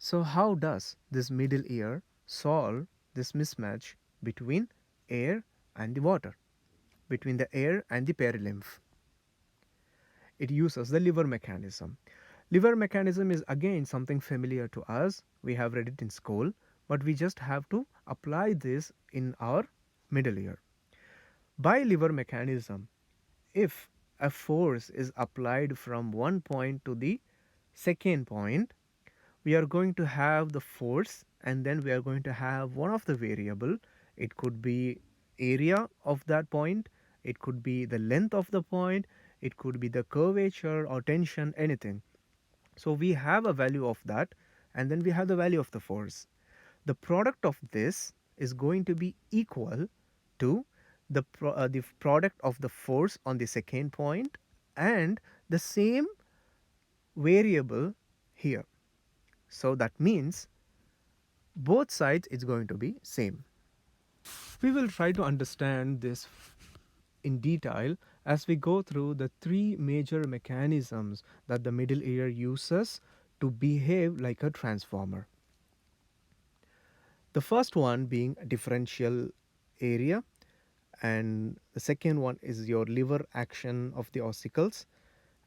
So how does this middle ear solve this mismatch between air and the water, between the air and the perilymph? It uses the liver mechanism. Liver mechanism is again something familiar to us. We have read it in school, but we just have to apply this in our middle ear. By liver mechanism, if a force is applied from one point to the second point, we are going to have the force and then we are going to have one of the variable. It could be area of that point, it could be the length of the point, it could be the curvature or tension, anything. So we have a value of that and then we have the value of the force. The product of this is going to be equal to the product of the force on the second point and the same variable here. So that means both sides is going to be same. We will try to understand this in detail as we go through the three major mechanisms that the middle ear uses to behave like a transformer. The first one being differential area, and the second one is your lever action of the ossicles,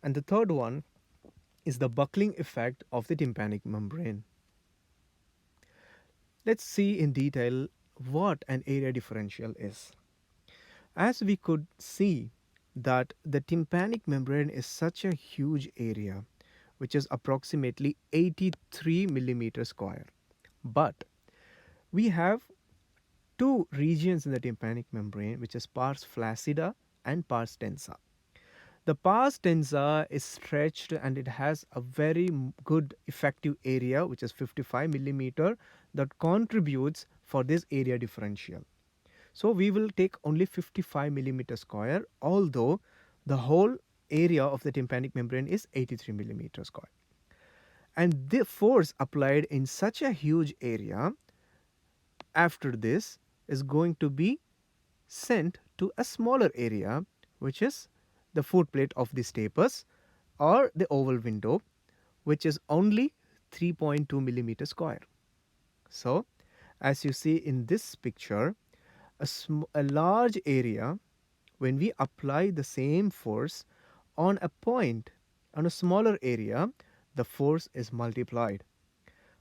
and the third one is the buckling effect of the tympanic membrane. Let's see in detail what an area differential is. As we could see that the tympanic membrane is such a huge area, which is approximately 83 millimeter square, but we have two regions in the tympanic membrane, which is pars flaccida and pars tensa. The pars tensa is stretched and it has a very good effective area, which is 55 millimeter, that contributes for this area differential. So we will take only 55 millimeter square, although the whole area of the tympanic membrane is 83 millimeter square. And the force applied in such a huge area after this is going to be sent to a smaller area, which is the footplate of the stapes or the oval window, which is only 3.2 millimeter square. So as you see in this picture, a large area, when we apply the same force on a point on a smaller area, the force is multiplied.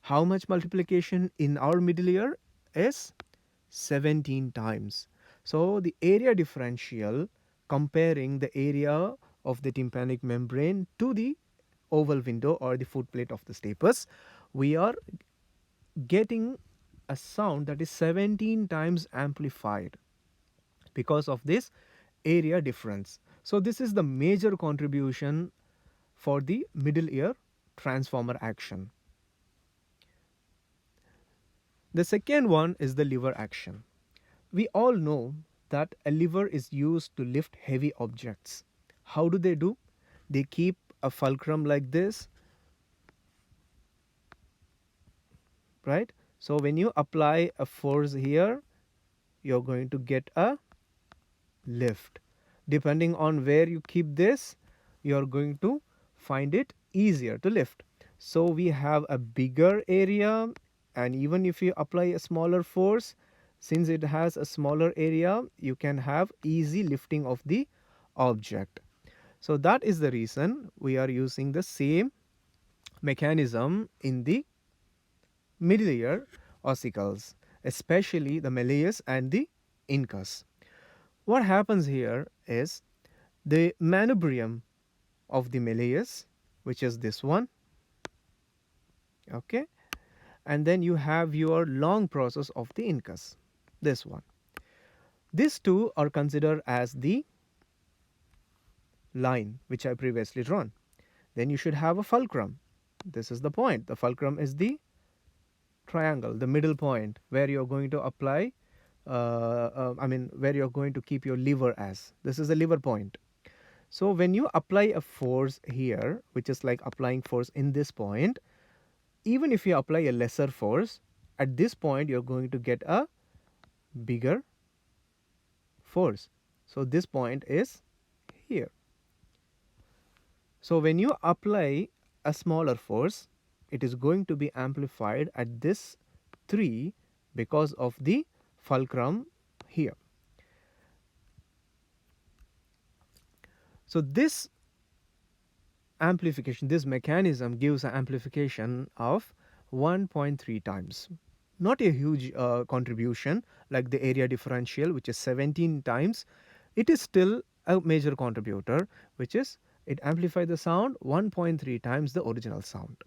How much multiplication in our middle ear is 17 times. So the area differential comparing the area of the tympanic membrane to the oval window or the footplate of the stapes, we are getting a sound that is 17 times amplified because of this area difference. So this is the major contribution for the middle ear transformer action. The second one is the lever action. We all know that a lever is used to lift heavy objects. How do? They keep a fulcrum like this, right? So when you apply a force here, you're going to get a lift. Depending on where you keep this, you're going to find it easier to lift. So we have a bigger area, and even if you apply a smaller force, since it has a smaller area, you can have easy lifting of the object. So that is the reason we are using the same mechanism in the middle ear ossicles, especially the malleus and the incus. What happens here is the manubrium of the malleus, which is this one, okay, and then you have your long process of the incus, this one. These two are considered as the line which I previously drawn. Then you should have a fulcrum. This is the point. The fulcrum is the triangle, the middle point where you're going to apply, where you're going to keep your lever as. This is the lever point. So when you apply a force here, which is like applying force in this point, even if you apply a lesser force, at this point you're going to get a bigger force. So this point is here. So when you apply a smaller force, it is going to be amplified at this 3 because of the fulcrum here. So this amplification, this mechanism gives an amplification of 1.3 times. Not a huge contribution like the area differential, which is 17 times. It is still a major contributor, which is it amplifies the sound 1.3 times the original sound.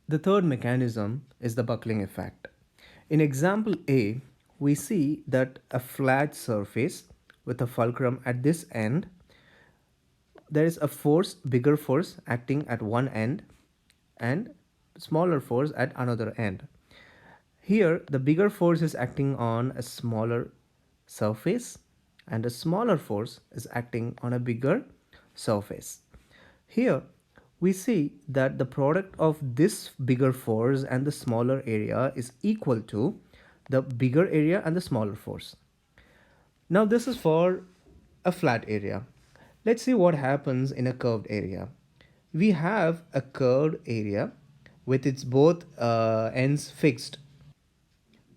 The third mechanism is the buckling effect. In example A, we see that a flat surface with a fulcrum at this end, there is a force, bigger force acting at one end and smaller force at another end. Here, the bigger force is acting on a smaller surface and a smaller force is acting on a bigger surface. Here, we see that the product of this bigger force and the smaller area is equal to the bigger area and the smaller force. Now, this is for a flat area. Let's see what happens in a curved area. We have a curved area with its both ends fixed.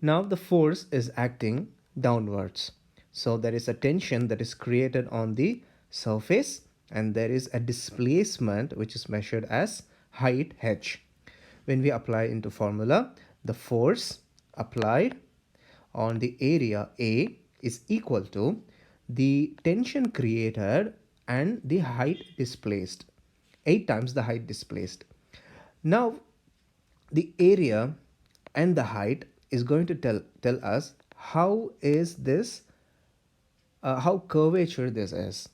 Now the force is acting downwards. So there is a tension that is created on the surface and there is a displacement which is measured as height h. When we apply into formula, the force applied on the area A is equal to the tension created and the height displaced, 8 times the height displaced. Now the area and the height is going to tell us how is this how curvature this is.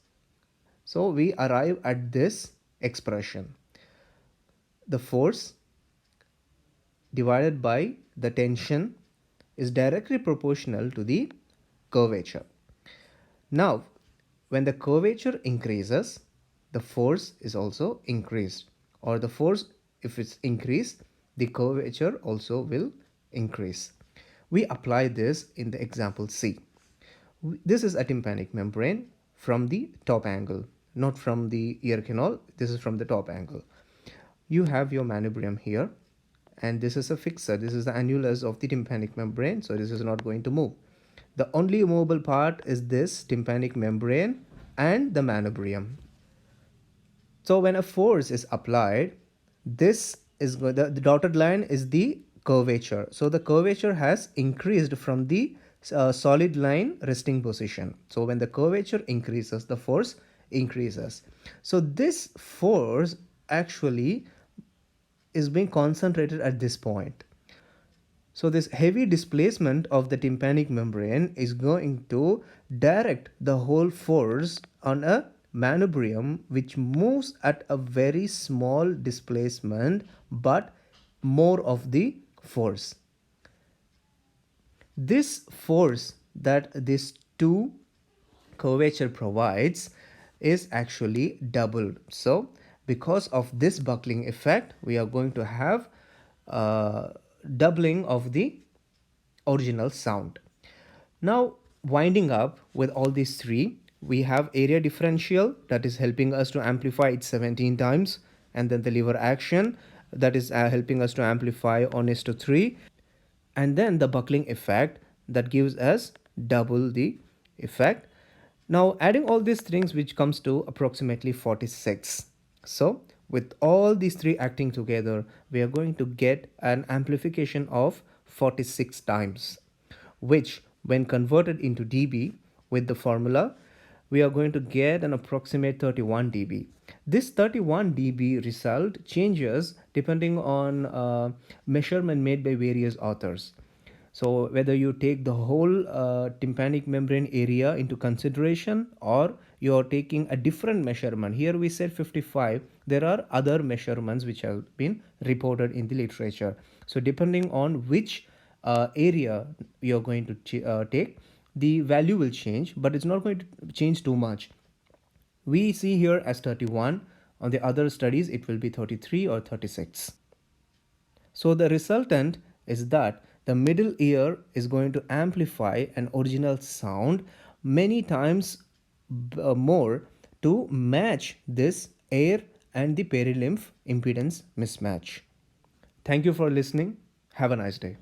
So we arrive at this expression: the force divided by the tension is directly proportional to the curvature. Now when the curvature increases, the force is also increased, or the force, if it's increased, the curvature also will increase. We apply this in the example C. This is a tympanic membrane from the top angle, not from the ear canal. This is from the top angle. You have your manubrium here, and this is a fixer. This is the annulus of the tympanic membrane, so this is not going to move. The only movable part is this tympanic membrane and the manubrium. So when a force is applied, this is the dotted line is the curvature. So the curvature has increased from the solid line resting position. So when the curvature increases, the force increases. So this force actually is being concentrated at this point. So this heavy displacement of the tympanic membrane is going to direct the whole force on a manubrium which moves at a very small displacement but more of the force. This force that this two curvature provides is actually doubled. So because of this buckling effect, we are going to have doubling of the original sound. Now winding up with all these three, we have area differential that is helping us to amplify it 17 times, and then the lever action that is helping us to amplify on is to 3, and then the buckling effect that gives us double the effect. Now adding all these things, which comes to approximately 46. So with all these three acting together, we are going to get an amplification of 46 times, which when converted into dB with the formula, we are going to get an approximate 31 dB. This 31 dB result changes depending on measurement made by various authors. So whether you take the whole tympanic membrane area into consideration, or you are taking a different measurement. Here we said 55. There are other measurements which have been reported in the literature. So depending on which area you're going to take, the value will change, but it's not going to change too much. We see here as 31. On the other studies, it will be 33 or 36. So the resultant is that the middle ear is going to amplify an original sound many times more to match this air and the perilymph impedance mismatch. Thank you for listening. Have a nice day.